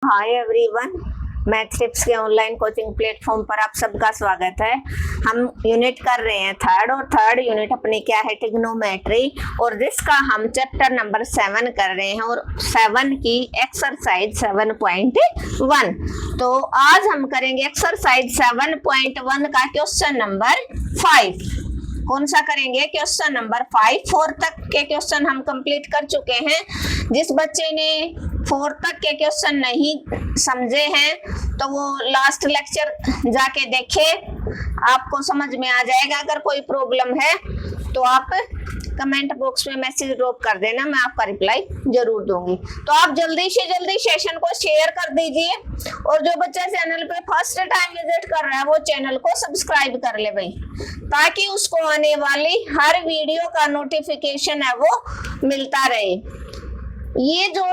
Hi everyone, math tips के online coaching platform पर आप सबका स्वागत है। हम यूनिट कर रहे हैं थर्ड यूनिट अपनी क्या है, ट्रिग्नोमेट्री, और जिसका हम चैप्टर नंबर 7 कर रहे हैं और 7 की एक्सरसाइज 7.1। तो आज हम करेंगे एक्सरसाइज 7.1 का क्वेश्चन नंबर 5। कौन सा करेंगे? Question number 5। 4 तक के क्वेश्चन हम कंप्लीट कर चुके हैं। जिस बच्चे ने 4 तक के क्वेश्चन नहीं समझे हैं तो वो लास्ट लेक्चर जाके देखे, आपको समझ में आ जाएगा। अगर कोई प्रॉब्लम है तो आप कमेंट बॉक्स में मैसेज ड्रॉप कर देना, मैं आपका रिप्लाई जरूर दूंगी। तो आप जल्दी से जल्दी सेशन को शेयर कर दीजिए, और जो बच्चा चैनल पे फर्स्ट टाइम विजिट कर रहा है वो चैनल को सब्सक्राइब कर ले भाई, ताकि उसको आने वाली हर वीडियो का नोटिफिकेशन है वो मिलता रहे। ये जो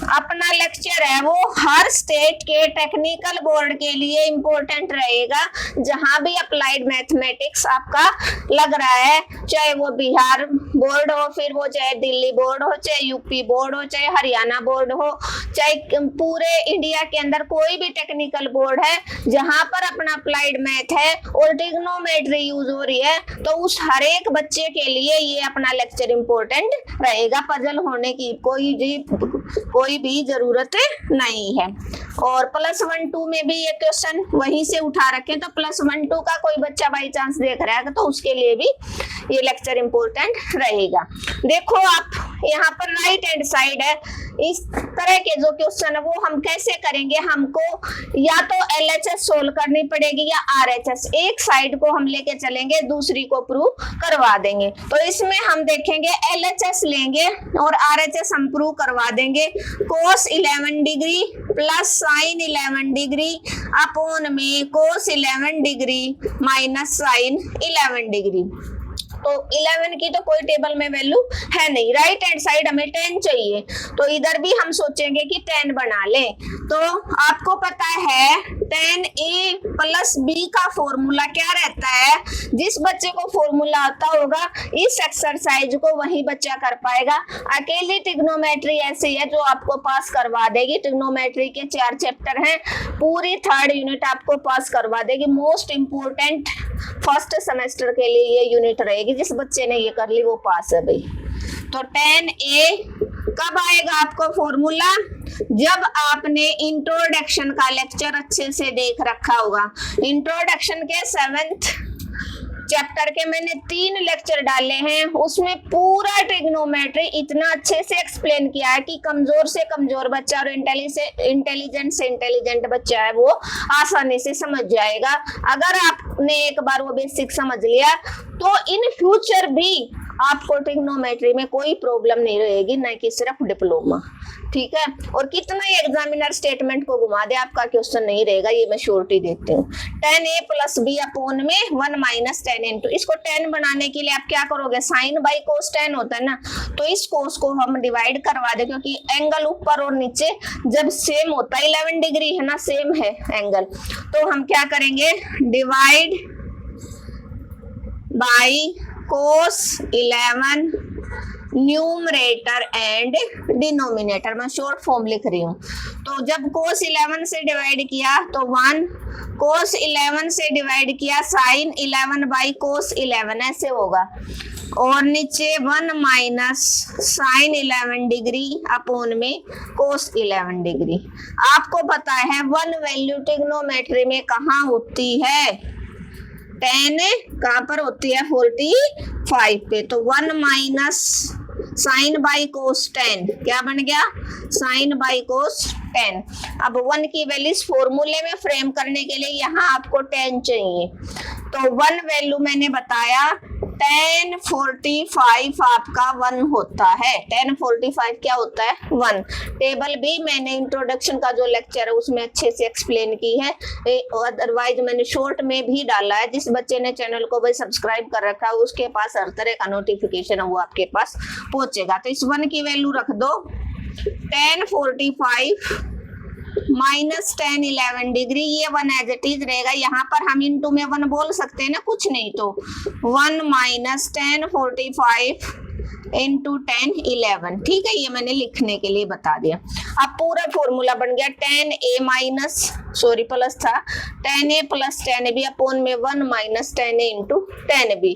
अपना लेक्चर है वो हर स्टेट के टेक्निकल बोर्ड के लिए इम्पोर्टेंट रहेगा। जहां भी अप्लाइड मैथमेटिक्स आपका लग रहा है, चाहे वो बिहार बोर्ड हो, फिर वो चाहे दिल्ली बोर्ड हो, चाहे यूपी बोर्ड हो, चाहे हरियाणा बोर्ड हो, चाहे पूरे इंडिया के अंदर कोई भी टेक्निकल बोर्ड है जहां पर अपना अप्लाइड मैथ है और ट्रिग्नोमेट्री यूज हो रही है, तो उस हर एक बच्चे के लिए ये अपना लेक्चर इम्पोर्टेंट रहेगा। पजल होने की कोई भी जरूरत नहीं है। और +1 2 में भी ये क्वेश्चन वहीं से उठा रखे, तो +1 2 का कोई बच्चा बाई चांस देख रहा है तो उसके लिए भी ये लेक्चर इंपॉर्टेंट रहेगा। देखो आप यहाँ पर राइट हैंड साइड है, इस तरह के जो क्वेश्चन है वो हम कैसे करेंगे, हमको या तो LHS सोल्व करनी पड़ेगी या RHS। एक साइड को हम लेके चलेंगे, दूसरी को प्रूव करवा देंगे। तो इसमें हम देखेंगे LHS लेंगे और RHS हम प्रूव करवा देंगे। cos 11 degree plus sin 11 degree upon में cos 11 degree minus sin 11 degree. तो 11 की तो कोई टेबल में वैल्यू है नहीं, राइट हैंड साइड हमें 10 चाहिए, तो इधर भी हम सोचेंगे कि 10 बना लें। तो आपको पता है tan A प्लस B का फॉर्मूला क्या रहता है। जिस बच्चे को फॉर्मूला आता होगा इस एक्सरसाइज को वही बच्चा कर पाएगा। अकेली ट्रिग्नोमेट्री ऐसी है जो आपको पास करवा देगी। ट्रिग्नोमेट्री के 4 चैप्टर हैं, पूरी 3rd यूनिट आपको पास करवा देगी। मोस्ट इंपोर्टेंट फर्स्ट सेमेस्टर के लिए ये यूनिट रहेगी। जिस बच्चे ने ये कर ली वो पास है भाई। तो tan A कब आएगा आपको फॉर्मूला? जब आपने इंट्रोडक्शन का लेक्चर अच्छे से देख रखा होगा। इंट्रोडक्शन के 7th चैप्टर के मैंने 3 लेक्चर डाले हैं, उसमें पूरा ट्रिग्नोमेट्री इतना अच्छे से एक्सप्लेन किया है कि कमजोर से कमजोर बच्चा और इंटेलिजेंट से इंटेलिजेंट बच्चा है वो आसानी से समझ जाएगा। अगर आपने एक बार वो बेसिक समझ लिया तो इन फ्यूचर भी आपको ट्रिग्नोमेट्री में कोई प्रॉब्लम नहीं रहेगी, न कि सिर्फ डिप्लोमा। ठीक है, और कितना ही एग्जामिनर स्टेटमेंट को घुमा दे आपका क्वेश्चन नहीं रहेगा, ये मैं श्योरिटी देती हूँ। tan A plus B upon में 1 माइनस tan into, इसको 10 बनाने के लिए आप क्या करोगे, साइन बाई कोस 10 होता है ना, तो इस कोस को हम डिवाइड करवा दे, क्योंकि एंगल ऊपर और नीचे जब सेम होता है 11 डिग्री है ना, सेम है एंगल, तो हम क्या करेंगे, divide by cos 11 numerator and denominator, मैं शॉर्ट फॉर्म लिख रही हूँ। तो जब cos 11 से डिवाइड किया तो 1, cos 11 से डिवाइड किया sin 11 बाई cos 11 ऐसे होगा, और नीचे 1 माइनस sin 11 डिग्री अपॉन में cos 11 डिग्री। आपको पता है 1 वैल्यू ट्रिग्नोमेट्री में कहाँ होती है, 10 कहाँ पर होती है, 45 पे। तो 1 माइनस साइन बाई कोस 10 क्या बन गया, साइन बाई कोस 10। अब 1 की वैल्यू इस फॉर्मूले में फ्रेम करने के लिए यहाँ आपको 10 चाहिए, तो 1 वैल्यू मैंने बताया tan 45 आपका 1 होता है। tan 45 क्या होता है, 1। टेबल भी मैंने इंट्रोडक्शन का जो लेक्चर है उसमें अच्छे से एक्सप्लेन की है, अदरवाइज मैंने शॉर्ट में भी डाला है। जिस बच्चे ने चैनल को भाई सब्सक्राइब कर रखा है उसके पास हर तरह का नोटिफिकेशन है वो आपके पास पहुंचेगा। तो इस 1 की वैल्यू रख दो, tan 45 माइनस tan 11 डिग्री, ये 1 एज इट इज रहेगा। यहाँ पर हम इनटू में 1 बोल सकते हैं ना, कुछ नहीं, तो 1 माइनस tan 45 इंटू 10 11। ठीक है, ये मैंने लिखने के लिए बता दिया। अब पूरा फॉर्मूला बन गया 10a माइनस सॉरी प्लस था 10a प्लस 10b अपॉन में 1 माइनस 10a इंटू 10b।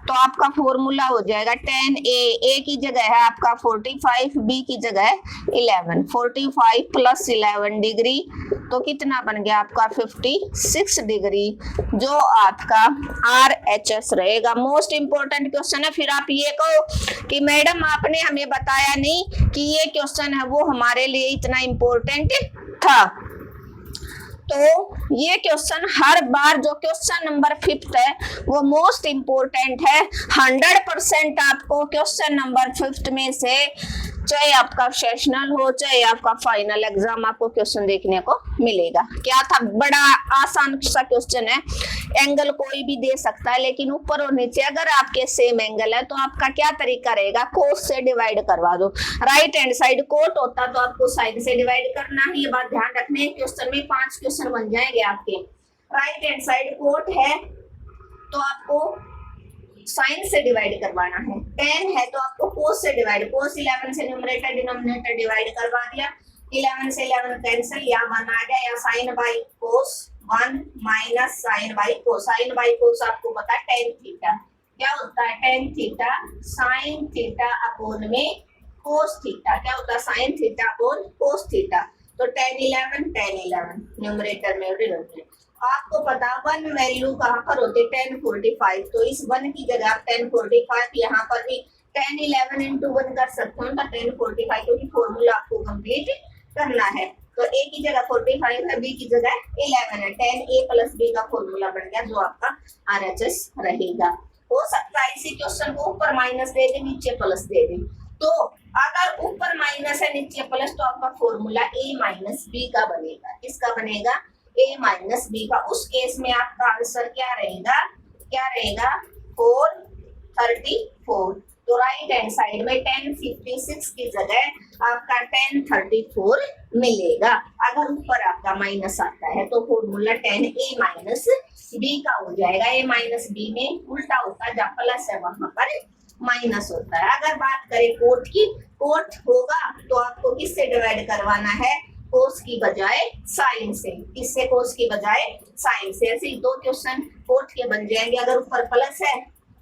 तो आपका फॉर्मूला हो जाएगा 10a की जगह है आपका 45, b की जगह है 11। 45 प्लस 11 डिग्री तो कितना बन गया आपका 56 डिग्री, जो आपका RHS रहेगा। मोस्ट इंपॉर्टेंट क्वेश्चन है। फिर आप ये कहो कि मैडम आपने हमें बताया नहीं कि ये क्वेश्चन है वो हमारे लिए इतना इंपॉर्टेंट था। तो ये क्वेश्चन हर बार जो क्वेश्चन नंबर 5 है वो मोस्ट इंपोर्टेंट है। 100% आपको क्वेश्चन नंबर 5 में से चाहे आपका सेशनल हो चाहे आपका फाइनल एग्जाम आपको क्वेश्चन देखने को मिलेगा। क्या था, बड़ा आसान सा क्वेश्चन है। एंगल कोई भी दे सकता है लेकिन ऊपर और नीचे अगर आपके सेम एंगल है तो आपका क्या तरीका रहेगा, कोस से डिवाइड करवा दो। राइट हैंड साइड कोट होता तो आपको साइड से डिवाइड करना है। ये बात ध्यान रखने, क्वेश्चन में 5 क्वेश्चन बन जाएंगे आपके। राइट हैंड साइड कोट है तो आपको साइन से डिवाइड करवाना है। 10 है तो आपको कोस से डिवाइड, कोस 11 से न्यूमरेटर डिनोमिनेटर डिवाइड करवा दिया। 11 से 11 कैंसिल, यहाँ 1 आ गया, यहाँ sine by cos 1 minus sine by cos. Sine by cos आपको पता है tan थीटा क्या होता है, tan theta sine theta upon में कोस थीटा क्या होता है, sine theta upon cos theta. तो tan 11 न्यूमरेटर में डिनोमिनेटर। आपको पता 1 वैल्यू कहाँ पर होती है, tan 45। तो इस 1 की जगह आप tan 45 यहाँ पर भी tan 11 इंटू 1 कर सकते हो ना, tan 45 क्योंकि फॉर्मूला आपको कंप्लीट करना है। तो a की जगह 45 है, b की जगह 11 है। tan a प्लस b का फॉर्मूला बन गया जो आपका RHS रहेगा। हो सकता है इसी क्वेश्चन को ऊपर माइनस दे दे नीचे प्लस दे दे। तो अगर ऊपर माइनस है नीचे प्लस तो आपका फॉर्मूला a माइनस b का बनेगा। किसका बनेगा, a माइनस b का। उस केस में आपका आंसर क्या रहेगा 434। तो राइट हैंड साइड में 1056 की जगह आपका 1034 मिलेगा। अगर ऊपर आपका माइनस आता है तो फॉर्मूला 10a माइनस b का हो जाएगा। a माइनस b में उल्टा होता है, जब प्लस है वहां पर माइनस होता है। अगर बात करें कोट की, कोट होगा तो आपको किससे डिवाइड करवाना है, कोस की बजाय साइन से। किससे, कोस की बजाय साइन से। ऐसे ही 2 क्वेश्चन कोट के बन जाएंगे। अगर ऊपर प्लस है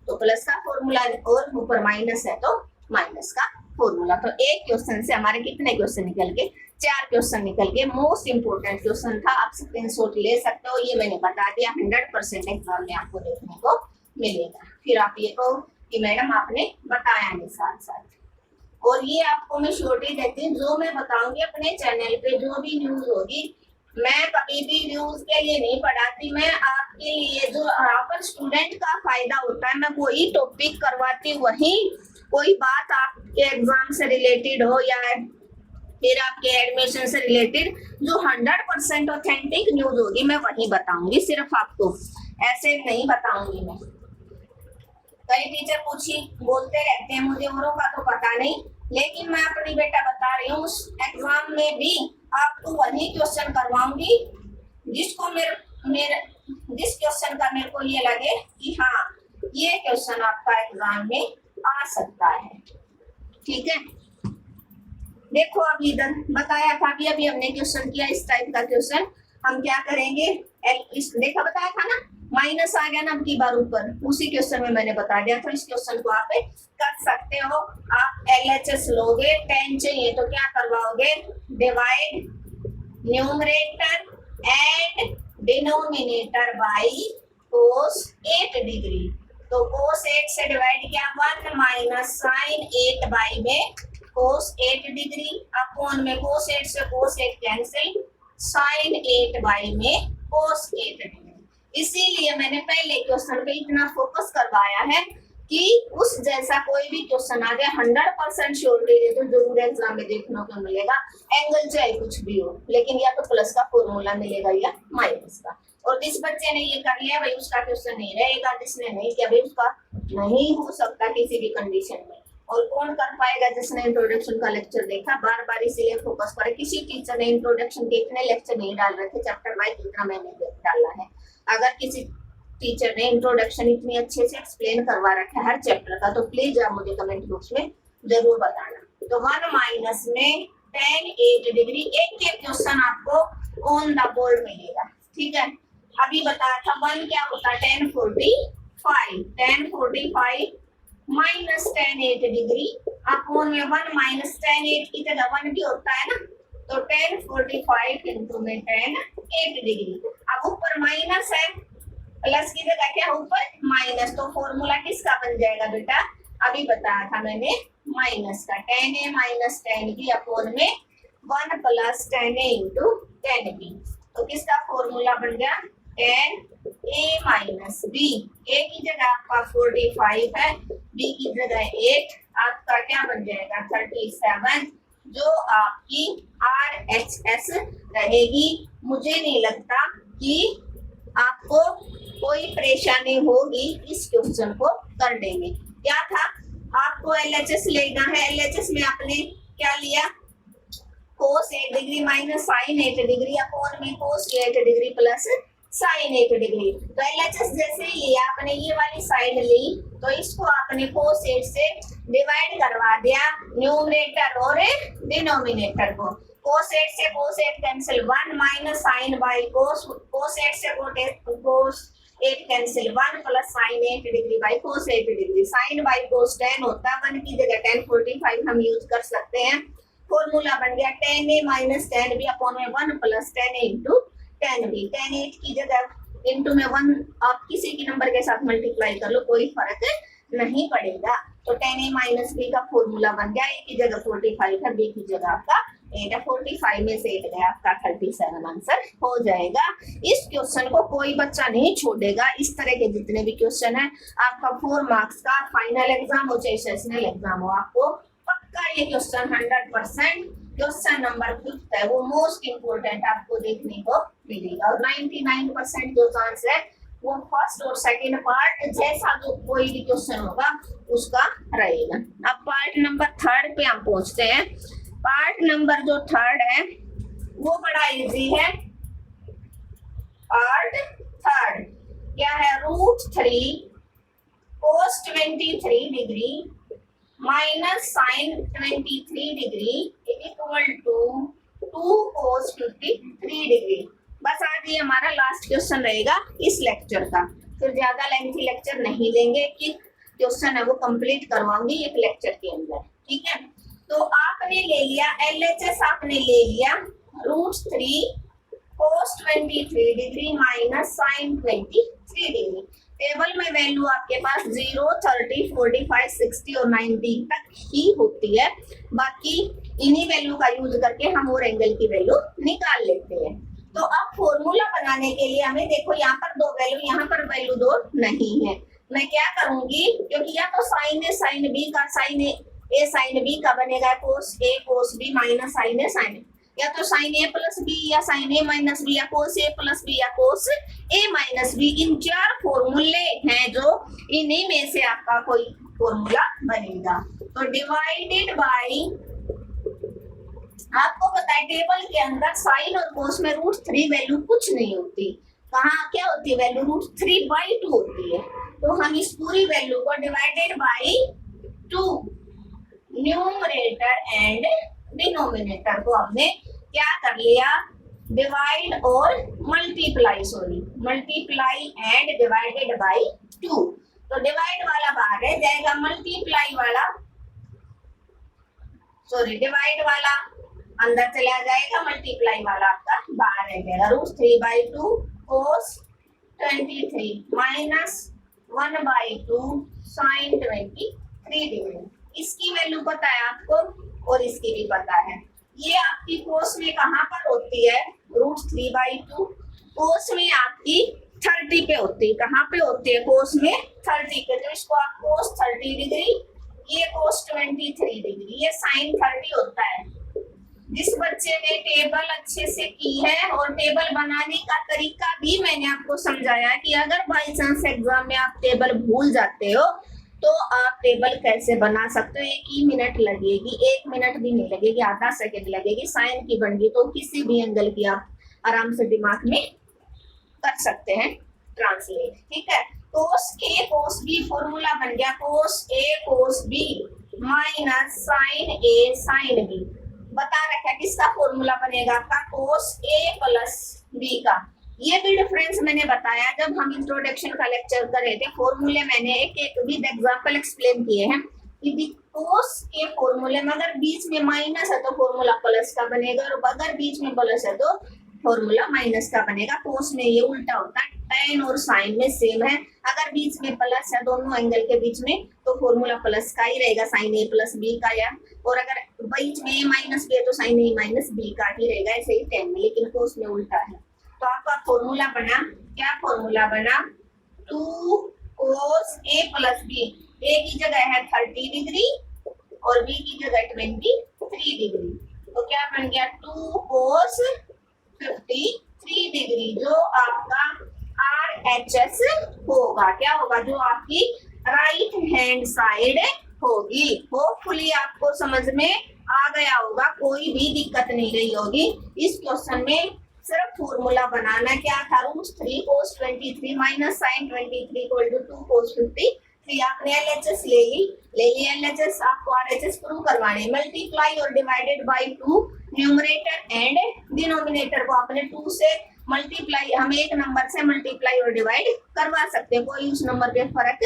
तो प्लस का फॉर्मूला और ऊपर माइनस है तो माइनस का फॉर्मूला। तो एक क्वेश्चन से हमारे कितने क्वेश्चन निकल के, 4 क्वेश्चन निकल के। मोस्ट इंपोर्टेंट क्वेश्चन था, आप स्क्रीनशॉट ले सकते हो। ये मैंने बता दिया, 100% एग्जाम में आपको देखने को मिलेगा। फिर आप ये कहो कि मैडम आपने बताया नहीं साथ साथ। और ये आपको मैं श्योरिटी देती हूँ, जो मैं बताऊंगी अपने चैनल पे जो भी न्यूज होगी, मैं कभी भी न्यूज के लिए नहीं पढ़ाती। मैं आपके लिए जो आपका स्टूडेंट का फायदा होता है मैं वही टॉपिक करवाती हूँ। वही कोई बात आपके एग्जाम से रिलेटेड हो या फिर आपके एडमिशन से रिलेटेड जो 100% ऑथेंटिक न्यूज होगी मैं वही बताऊंगी। सिर्फ आपको ऐसे नहीं बताऊंगी मैं। कई टीचर पूछी बोलते रहते हैं, मुझे औरों का तो पता नहीं, लेकिन मैं अपनी बेटा बता रही हूँ उस एग्जाम में भी आपको वही क्वेश्चन करवाऊंगी जिसको जिस क्वेश्चन का मेरे को ये लगे कि हाँ ये क्वेश्चन आपका एग्जाम में आ सकता है। ठीक है, देखो अभी इधर बताया था, अभी हमने क्वेश्चन किया इस टाइप का क्वेश्चन। हम क्या करेंगे, देखा बताया था ना, माइनस आ गया ना अब की बार ऊपर, उसी क्वेश्चन में मैंने बता दिया था। इस क्वेश्चन को आप कर सकते हो। आप LHS लोगे, 10 चाहिए तो क्या करवाओगे, divide numerator and denominator by cos 8 degree. तो cos 8 से डिवाइड किया 1 माइनस साइन 8 बाई में cos 8 डिग्री अपॉन में cos 8 से cos 8 कैंसिल, साइन 8 बाई में cos 8 डिग्री। इसीलिए मैंने पहले क्वेश्चन पे इतना फोकस करवाया है कि उस जैसा कोई भी क्वेश्चन आ जाए 100% श्योरिटी तो जरूर एग्जाम में देखने को मिलेगा। एंगल चाहे कुछ भी हो, लेकिन या तो प्लस का फॉर्मूला मिलेगा या माइनस का। और जिस बच्चे ने ये कर लिया भाई उसका क्वेश्चन नहीं रहेगा, जिसने नहीं किया भाई उसका नहीं हो सकता किसी भी कंडीशन में। और कौन कर पाएगा, जिसने इंट्रोडक्शन का लेक्चर देखा। बार बार इसीलिए फोकस करे, किसी टीचर ने इंट्रोडक्शन के इतने लेक्चर नहीं डाल रखे चैप्टर वाइज जितना मैंने डाला है। अगर किसी टीचर ने इंट्रोडक्शन इतनी अच्छे से एक्सप्लेन करवा रखा है हर चैप्टर का, तो प्लीज आप मुझे कमेंट बॉक्स में जरूर बताना। तो 1 माइनस में tan 8 डिग्री, एक क्वेश्चन आपको ऑन द बोर्ड मिलेगा, ठीक है। अभी बताया था 1 क्या होता है, tan 45 minus tan 8 degree upon में 1 माइनस tan 8 की जगह 1 भी होता है ना, तो tan 45 इंटू में tan 8 डिग्री। अब ऊपर माइनस है, प्लस की जगह क्या ऊपर माइनस, तो फॉर्मूला किसका बन जाएगा बेटा, अभी बताया था मैंने माइनस का, tan a minus tan b upon में 1 plus tan a into tan b। तो किसका फॉर्मूला बन गया, tan a minus b, a की जगह आपका 45 है, b की जगह 8, आपका क्या बन जाएगा 37, जो आपकी RHS रहेगी। मुझे नहीं लगता कि आपको कोई परेशानी होगी इस क्वेश्चन को करने में। क्या था, आपको LHS लेना है, LHS में आपने क्या लिया, cos 8 degree minus sin 8 degree upon में cos 8 degree plus sin 8 degree. तो LHS जैसे ही लिया आपने, ये वाली साइड ली, तो इसको आपने cos 8 से डिवाइड करवा दिया न्यूमरेटर और डिनोमिनेटर को। cos 8 से cos 8 cancel, 1 minus sin by cos 8 से cos 8 cancel, 1 plus sin 8 degree by cos 8 degree. sin by cos tan होता है, 1 की जगह tan 45 हम यूज कर सकते हैं। फॉर्मूला बन गया tan a minus tan b upon में 1 plus tan a into tan b। tan 8 की जगह इंटू में 1 आप किसी की नंबर के साथ मल्टीप्लाई कर लो, कोई फर्क नहीं पड़ेगा। तो tan a माइनस b का फॉर्मूला बन गया, a की जगह 45 है, b की जगह आपका 8 है, 45 में से 8 गया, आपका 37 आंसर हो जाएगा। इस क्वेश्चन को कोई बच्चा नहीं छोड़ेगा, इस तरह के जितने भी क्वेश्चन है आपका 4 मार्क्स का फाइनल एग्जाम हो चाहे सेशनल एग्जाम हो, आपको पक्का ये क्वेश्चन 100% क्वेश्चन नंबर 5 है वो मोस्ट इंपोर्टेंट आपको देखने को मिलेगा। और 99% जो चांस है वो फर्स्ट और सेकंड पार्ट जैसा जो कोई भी क्वेश्चन होगा उसका रहेगा। अब पार्ट नंबर 3 पे हम पहुंचते हैं। पार्ट नंबर जो 3 है वो बड़ा इजी है। पार्ट 3 क्या है, √3 cos 23 degree minus sin 23 degree equal to 2 cos 53 degree. बस आज ये हमारा लास्ट क्वेश्चन रहेगा इस लेक्चर का, फिर ज्यादा लेंथी लेक्चर नहीं लेंगे, कि क्वेश्चन है वो कंप्लीट करवाऊंगी एक लेक्चर के अंदर, ठीक है। तो आपने ले लिया LHS, आपने ले लिया √3 cos 23 degree minus sin 23 degree. Table में वैल्यू आपके पास 0, 30, 45, 60 और 90 तक ही होती है, बाकी इन्हीं वैल्यू का यूज करके हम और एंगल की वैल्यू निकाल लेते हैं। तो अब फॉर्मूला बनाने के लिए हमें देखो यहाँ पर 2 वैल्यू, यहाँ पर वैल्यू 2 नहीं है, मैं क्या करूंगी, क्योंकि या तो sin A sin B का sin A sin B का बनेगा cos A cos B minus sin A sin A, या तो sin A प्लस B या sin A माइनस B या cos A प्लस B या cos A माइनस B। इन 4 फॉर्मूले हैं जो इन्हीं में से आपका कोई फॉर्मूला बनेगा। तो डिवाइडेड बाय, आपको पता है टेबल के अंदर साइन और कोस में √3 वैल्यू कुछ नहीं होती, कहाँ क्या होती है वैल्यू, √3/2 होती है। तो हम इस पूरी वैल्यू को divided by 2 numerator and denominator को हमने क्या कर लिया, डिवाइड और multiply, multiply and divided by 2। तो डिवाइड वाला बाहर रह जाएगा, मल्टीप्लाई वाला डिवाइड वाला अंदर चला जाएगा, मल्टीप्लाई वाला आपका बाहर रह जाएगा। √3/2 cos 23 माइनस 1/2 sin 23 डिग्री। इसकी वैल्यू पता है आपको और इसकी भी पता है। ये आपकी कोस में कहाँ पर होती है, √3/2 कोस में आपकी 30 पे होती है। कहाँ पे होती है, कोस में 30 पे, तो इसको आप cos 30 डिग्री, ये cos 23 डिग्री, ये sin 30 होता है। जिस बच्चे ने टेबल अच्छे से की है और टेबल बनाने का तरीका भी मैंने आपको समझाया कि अगर बाई चांस एग्जाम में आप टेबल भूल जाते हो तो आप टेबल कैसे बना सकते हो। 1 ही मिनट लगेगी, 1 मिनट भी नहीं लगेगी, आधा सेकंड लगेगी। साइन की बन गई तो किसी भी एंगल की आप आराम से दिमाग में कर सकते हैं। ट्रांसलेट, ठीक है। कोस ए कोस बी फॉर्मूला बन गया कोस ए कोस बी माइनस साइन ए साइन बी। बता रखा है किसका फॉर्मूला बनेगा आपका कोस ए प्लस बी का। ये भी डिफरेंस मैंने बताया जब हम इंट्रोडक्शन का लेक्चर कर रहे थे। फॉर्मूले मैंने एक एक विद एग्जांपल एक्सप्लेन किए हैं कि कोस के फॉर्मूले में अगर बीच में माइनस है तो फॉर्मूला प्लस का बनेगा, और अगर बीच में प्लस है तो फॉर्मूला माइनस का बनेगा। कोस में ये उल्टा होता है, tan और साइन में सेम है। अगर बीच में प्लस है दोनों एंगल के बीच में तो फॉर्मूला प्लस का ही रहेगा, साइन ए प्लस बी का, या और अगर बीच में माइनस बी है तो साइन ए माइनस बी का ही रहेगा, ऐसे ही tan में, लेकिन कोस में उल्टा है। तो आपका फॉर्मूला बना, क्या फॉर्मूला बना, 2 cos a प्लस बी। ए की जगह है 30 डिग्री और बी की जगह 23 डिग्री, तो क्या बन गया 2 cos 53 डिग्री, जो आपका RHS होगा। क्या होगा, जो आपकी राइट हैंड साइड होगी। होपफुली आपको समझ में आ गया होगा, कोई भी दिक्कत नहीं रही होगी। इस क्वेश्चन में सिर्फ फॉर्मूला बनाना क्या था, root 3 cos 23 minus sine 23 equal to 2 cos 53। आपने LHS ले ली LHS, आपको RHS प्रूव करवाने। मल्टीप्लाई और divided by 2, numerator and denominator को आपने 2 से मल्टीप्लाई, हम एक नंबर से मल्टीप्लाई और डिवाइड करवा सकते हैं, कोई उस नंबर पे फर्क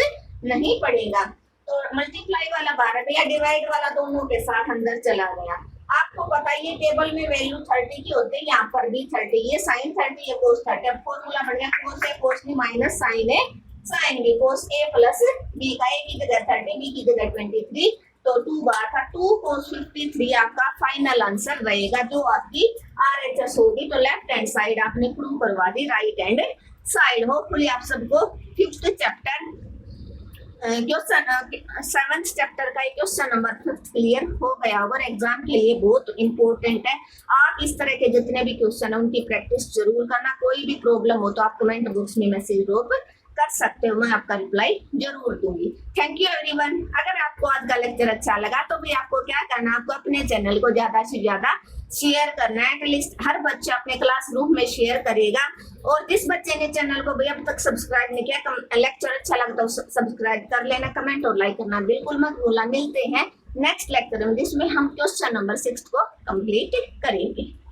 नहीं पड़ेगा। तो मल्टीप्लाई वाला 12 गया, डिवाइड वाला दोनों के साथ अंदर चला गया। आपको पता है ये टेबल में वैल्यू 30 की होती है, यहाँ पर भी 30, ये साइन 30, ये कोस 30। अब फॉर्मूला बन गया कोस ए कोस बी माइनस साइन ए साइन बी, कोस ए प्लस बी का, ए की जगह 30 बी की जगह 23, तो 2 बार था 2 cos 53 आपका फाइनल आंसर रहेगा, जो आपकी RHS होगी। तो लेफ्ट हैंड साइड आपने प्रूव करवा दी, राइट हैंड साइड। होपफुली आप सबको 5th chapter question 7th chapter का क्वेश्चन नंबर 5 क्लियर हो गया होगा। एग्जाम के लिए बहुत इंपॉर्टेंट है। आप इस तरह के जितने भी क्वेश्चन है उनकी प्रैक्टिस जरूर करना। कोई भी प्रॉब्लम हो तो आप कमेंट बॉक्स में मैसेज ड्रॉप कर सकते हो, मैं आपका रिप्लाई जरूर दूंगी। Thank you everyone. अगर आपको आज का लेक्चर अच्छा लगा तो भी आपको क्या करना, आपको अपने चैनल को ज्यादा से ज्यादा शेयर करना है। एटलीस्ट हर बच्चा अपने क्लासरूम में शेयर करेगा। और जिस बच्चे ने चैनल को भी अब तक सब्सक्राइब नहीं किया, लेक्चर अच्छा लगता है सब्सक्राइब कर लेना, कमेंट और लाइक करना बिल्कुल मत भूलना। मिलते हैं नेक्स्ट लेक्चर में, जिसमें हम क्वेश्चन नंबर 6 को कंप्लीट करेंगे।